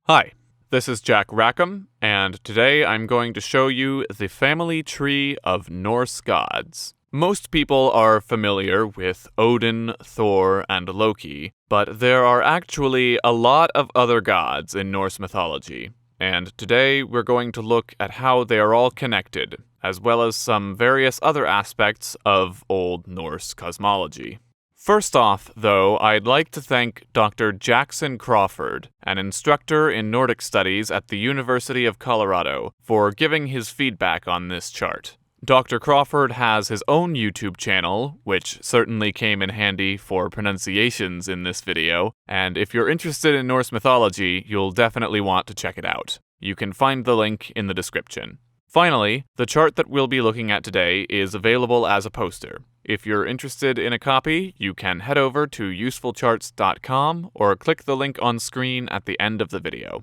Hi, this is Jack Rackham, and today I'm going to show you the family tree of Norse gods. Most people are familiar with Odin, Thor, and Loki, but there are actually a lot of other gods in Norse mythology, and today we're going to look at how they are all connected, as well as some various other aspects of Old Norse cosmology. First off, though, I'd like to thank Dr. Jackson Crawford, an instructor in Nordic Studies at the University of Colorado, for giving his feedback on this chart. Dr. Crawford has his own YouTube channel, which certainly came in handy for pronunciations in this video, and if you're interested in Norse mythology, you'll definitely want to check it out. You can find the link in the description. Finally, the chart that we'll be looking at today is available as a poster. If you're interested in a copy, you can head over to usefulcharts.com or click the link on screen at the end of the video.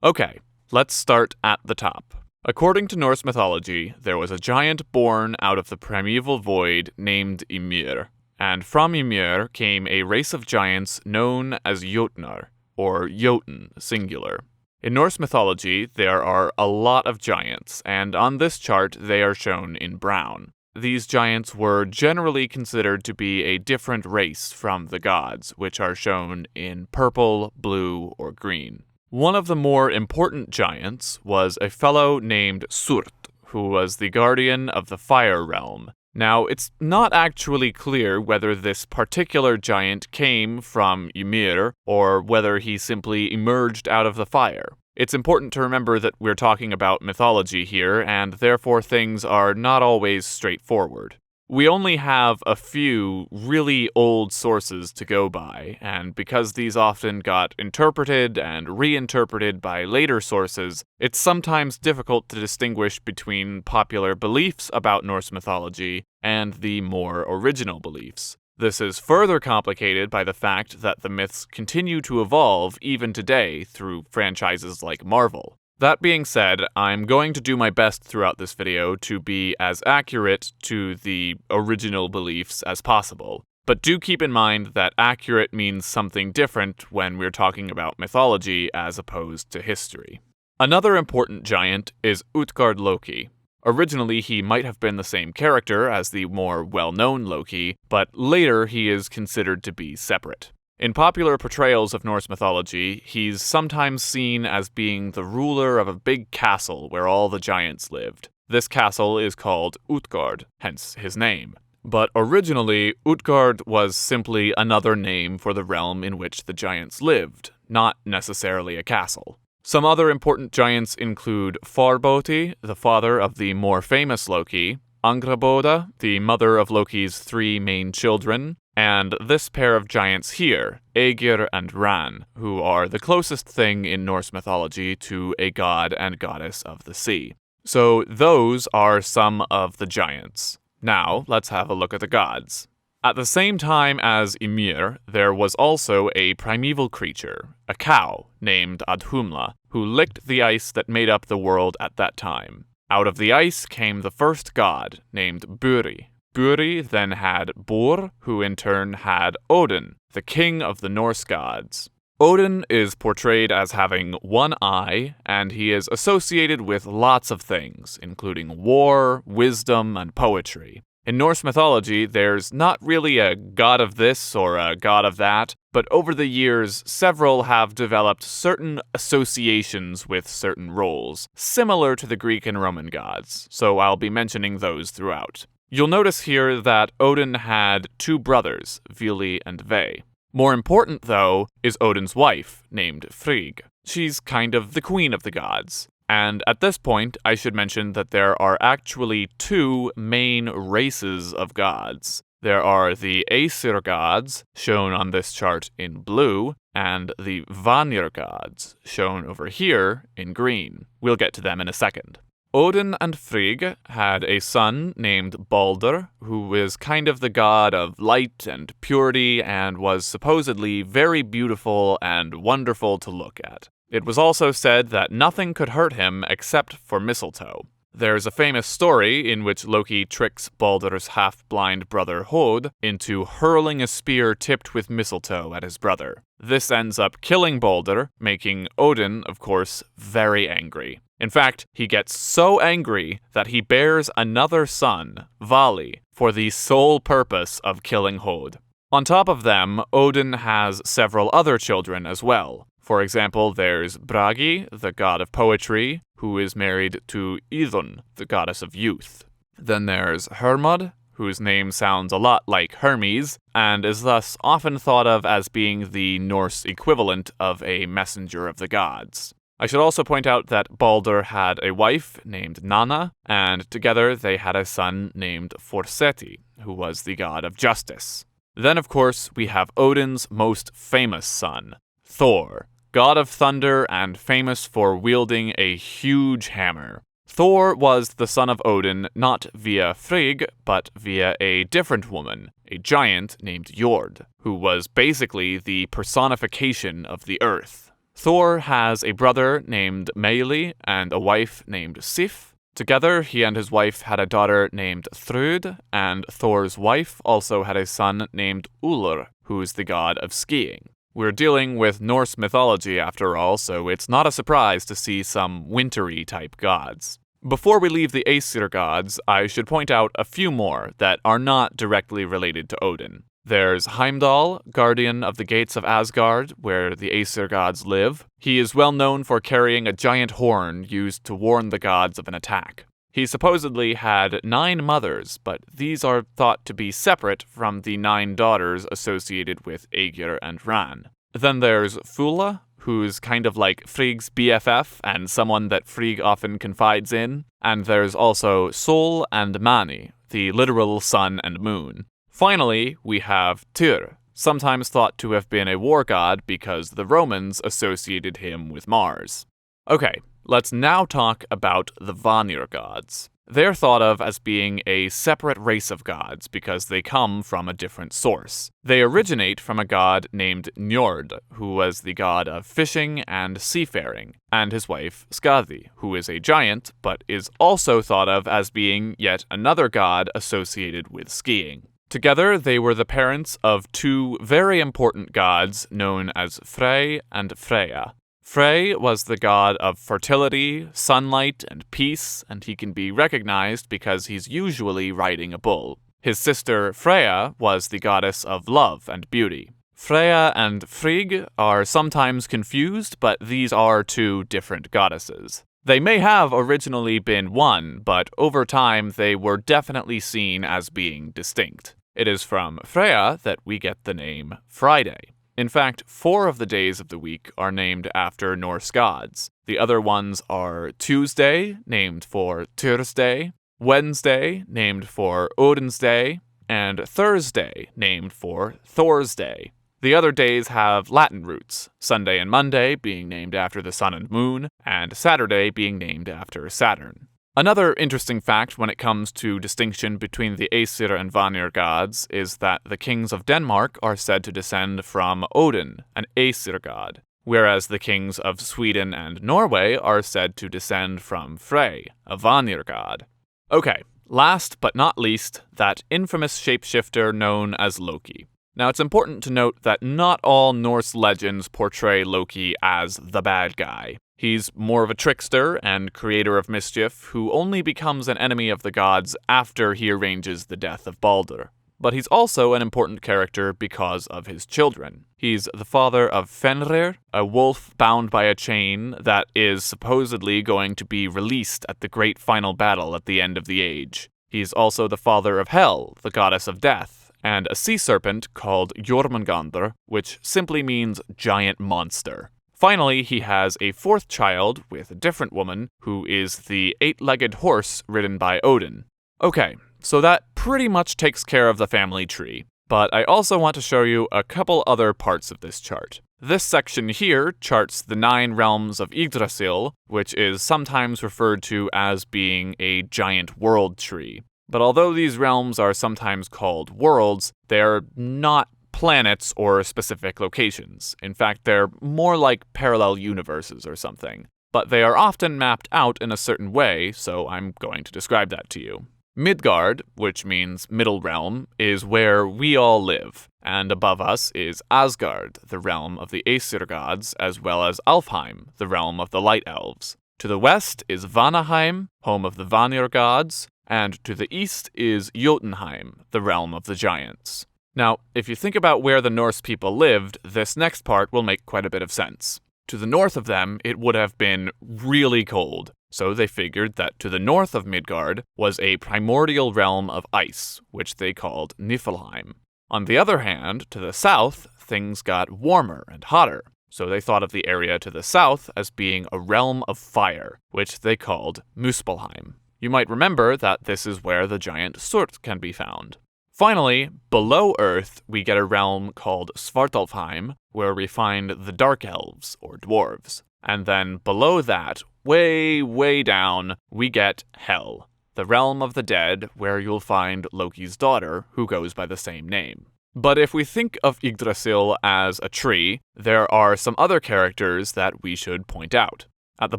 Okay, let's start at the top. According to Norse mythology, there was a giant born out of the primeval void named Ymir, and from Ymir came a race of giants known as Jotnar, or Jotun, singular. In Norse mythology, there are a lot of giants, and on this chart they are shown in brown. These giants were generally considered to be a different race from the gods, which are shown in purple, blue, or green. One of the more important giants was a fellow named Surt, who was the guardian of the fire realm. Now, it's not actually clear whether this particular giant came from Ymir, or whether he simply emerged out of the fire. It's important to remember that we're talking about mythology here, and therefore things are not always straightforward. We only have a few really old sources to go by, and because these often got interpreted and reinterpreted by later sources, it's sometimes difficult to distinguish between popular beliefs about Norse mythology and the more original beliefs. This is further complicated by the fact that the myths continue to evolve even today through franchises like Marvel. That being said, I'm going to do my best throughout this video to be as accurate to the original beliefs as possible. But do keep in mind that accurate means something different when we're talking about mythology as opposed to history. Another important giant is Utgard Loki. Originally, he might have been the same character as the more well-known Loki, but later he is considered to be separate. In popular portrayals of Norse mythology, he's sometimes seen as being the ruler of a big castle where all the giants lived. This castle is called Utgard, hence his name. But originally, Utgard was simply another name for the realm in which the giants lived, not necessarily a castle. Some other important giants include Farboti, the father of the more famous Loki, Angraboda, the mother of Loki's three main children, and this pair of giants here, Aegir and Ran, who are the closest thing in Norse mythology to a god and goddess of the sea. So those are some of the giants. Now, let's have a look at the gods. At the same time as Ymir, there was also a primeval creature, a cow, named Adhumla, who licked the ice that made up the world at that time. Out of the ice came the first god, named Buri. Buri then had Bor, who in turn had Odin, the king of the Norse gods. Odin is portrayed as having one eye, and he is associated with lots of things, including war, wisdom, and poetry. In Norse mythology, there's not really a god of this or a god of that, but over the years, several have developed certain associations with certain roles, similar to the Greek and Roman gods, so I'll be mentioning those throughout. You'll notice here that Odin had two brothers, Vili and Ve. More important, though, is Odin's wife, named Frigg. She's kind of the queen of the gods. And at this point, I should mention that there are actually two main races of gods. There are the Aesir gods, shown on this chart in blue, and the Vanir gods, shown over here in green. We'll get to them in a second. Odin and Frigg had a son named Balder, who is kind of the god of light and purity and was supposedly very beautiful and wonderful to look at. It was also said that nothing could hurt him except for mistletoe. There's a famous story in which Loki tricks Baldur's half-blind brother Hod into hurling a spear tipped with mistletoe at his brother. This ends up killing Baldur, making Odin, of course, very angry. In fact, he gets so angry that he bears another son, Vali, for the sole purpose of killing Hod. On top of them, Odin has several other children as well. For example, there's Bragi, the god of poetry, who is married to Idun, the goddess of youth. Then there's Hermod, whose name sounds a lot like Hermes, and is thus often thought of as being the Norse equivalent of a messenger of the gods. I should also point out that Baldur had a wife named Nanna, and together they had a son named Forseti, who was the god of justice. Then, of course, we have Odin's most famous son, Thor, god of thunder and famous for wielding a huge hammer. Thor was the son of Odin not via Frigg, but via a different woman, a giant named Jord, who was basically the personification of the earth. Thor has a brother named Meili and a wife named Sif. Together, he and his wife had a daughter named Thrud, and Thor's wife also had a son named Ullr, who's the god of skiing. We're dealing with Norse mythology after all, so it's not a surprise to see some wintry type gods. Before we leave the Aesir gods, I should point out a few more that are not directly related to Odin. There's Heimdall, guardian of the gates of Asgard, where the Aesir gods live. He is well known for carrying a giant horn used to warn the gods of an attack. He supposedly had 9 mothers, but these are thought to be separate from the 9 daughters associated with Aegir and Ran. Then there's Fula, who's kind of like Frigg's BFF and someone that Frigg often confides in. And there's also Sol and Mani, the literal sun and moon. Finally, we have Tyr, sometimes thought to have been a war god because the Romans associated him with Mars. Okay, let's now talk about the Vanir gods. They're thought of as being a separate race of gods because they come from a different source. They originate from a god named Njord, who was the god of fishing and seafaring, and his wife Skadi, who is a giant but is also thought of as being yet another god associated with skiing. Together, they were the parents of 2 very important gods known as Frey and Freya. Frey was the god of fertility, sunlight, and peace, and he can be recognized because he's usually riding a bull. His sister Freya was the goddess of love and beauty. Freya and Frigg are sometimes confused, but these are 2 different goddesses. They may have originally been one, but over time they were definitely seen as being distinct. It is from Freya that we get the name Friday. In fact, 4 of the days of the week are named after Norse gods. The other ones are Tuesday, named for Thursday, Wednesday, named for Odin's Day, and Thursday, named for Thor's Day. The other days have Latin roots, Sunday and Monday being named after the sun and moon, and Saturday being named after Saturn. Another interesting fact when it comes to distinction between the Aesir and Vanir gods is that the kings of Denmark are said to descend from Odin, an Aesir god, whereas the kings of Sweden and Norway are said to descend from Frey, a Vanir god. Okay, last but not least, that infamous shapeshifter known as Loki. Now, it's important to note that not all Norse legends portray Loki as the bad guy. He's more of a trickster and creator of mischief who only becomes an enemy of the gods after he arranges the death of Baldur. But he's also an important character because of his children. He's the father of Fenrir, a wolf bound by a chain that is supposedly going to be released at the great final battle at the end of the age. He's also the father of Hel, the goddess of death, and a sea serpent called Jormungandr, which simply means giant monster. Finally, he has a 4th child with a different woman who is the 8-legged horse ridden by Odin. Okay, so that pretty much takes care of the family tree, but I also want to show you a couple other parts of this chart. This section here charts the 9 realms of Yggdrasil, which is sometimes referred to as being a giant world tree. But although these realms are sometimes called worlds, they're not planets or specific locations. In fact, they're more like parallel universes or something. But they are often mapped out in a certain way, so I'm going to describe that to you. Midgard, which means middle realm, is where we all live, and above us is Asgard, the realm of the Aesir gods, as well as Alfheim, the realm of the light elves. To the west is Vanaheim, home of the Vanir gods, and to the east is Jotunheim, the realm of the giants. Now, if you think about where the Norse people lived, this next part will make quite a bit of sense. To the north of them, it would have been really cold, so they figured that to the north of Midgard was a primordial realm of ice, which they called Niflheim. On the other hand, to the south, things got warmer and hotter, so they thought of the area to the south as being a realm of fire, which they called Muspelheim. You might remember that this is where the giant Surt can be found. Finally, below Earth, we get a realm called Svartalfheim, where we find the Dark Elves, or dwarves. And then below that, way down, we get Hel, the realm of the dead, where you'll find Loki's daughter, who goes by the same name. But if we think of Yggdrasil as a tree, there are some other characters that we should point out. At the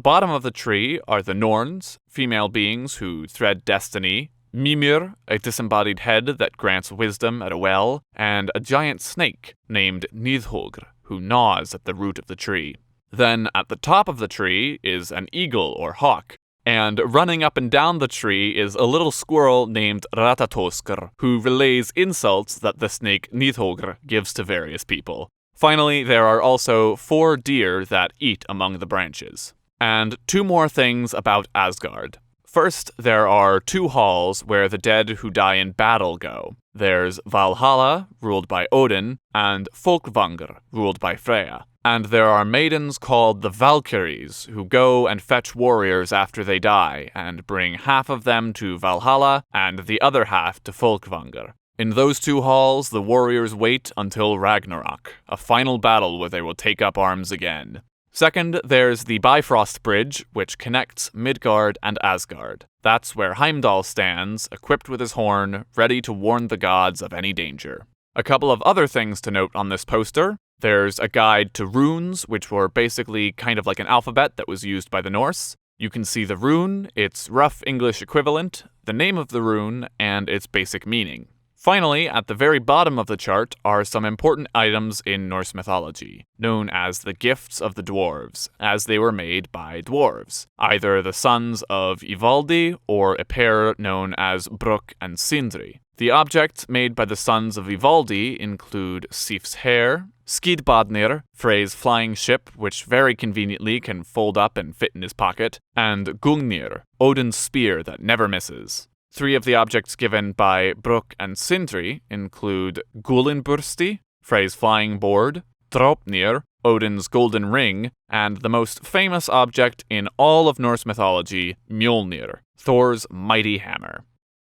bottom of the tree are the Norns, female beings who thread destiny, Mimir, a disembodied head that grants wisdom at a well, and a giant snake named Nidhogr, who gnaws at the root of the tree. Then at the top of the tree is an eagle or hawk, and running up and down the tree is a little squirrel named Ratatoskr, who relays insults that the snake Nidhogr gives to various people. Finally, there are also 4 deer that eat among the branches. And 2 more things about Asgard. First, there are 2 halls where the dead who die in battle go. There's Valhalla, ruled by Odin, and Folkvangr, ruled by Freya. And there are maidens called the Valkyries, who go and fetch warriors after they die, and bring half of them to Valhalla, and the other half to Folkvangr. In those 2 halls, the warriors wait until Ragnarok, a final battle where they will take up arms again. Second, there's the Bifrost Bridge, which connects Midgard and Asgard. That's where Heimdall stands, equipped with his horn, ready to warn the gods of any danger. A couple of other things to note on this poster. There's a guide to runes, which were basically kind of like an alphabet that was used by the Norse. You can see the rune, its rough English equivalent, the name of the rune, and its basic meaning. Finally, at the very bottom of the chart are some important items in Norse mythology, known as the gifts of the dwarves, as they were made by dwarves, either the sons of Ivaldi or a pair known as Brok and Sindri. The objects made by the sons of Ivaldi include Sif's hair, Skidbladnir, Frey's flying ship, which very conveniently can fold up and fit in his pocket, and Gungnir, Odin's spear that never misses. 3 of the objects given by Brok and Sindri include Gulinbursti, Frey's flying board, Draupnir, Odin's golden ring, and the most famous object in all of Norse mythology, Mjolnir, Thor's mighty hammer.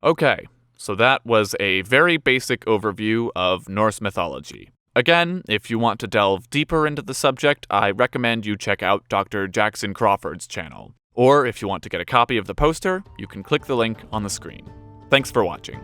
Okay, so that was a very basic overview of Norse mythology. Again, if you want to delve deeper into the subject, I recommend you check out Dr. Jackson Crawford's channel. Or if you want to get a copy of the poster, you can click the link on the screen. Thanks for watching.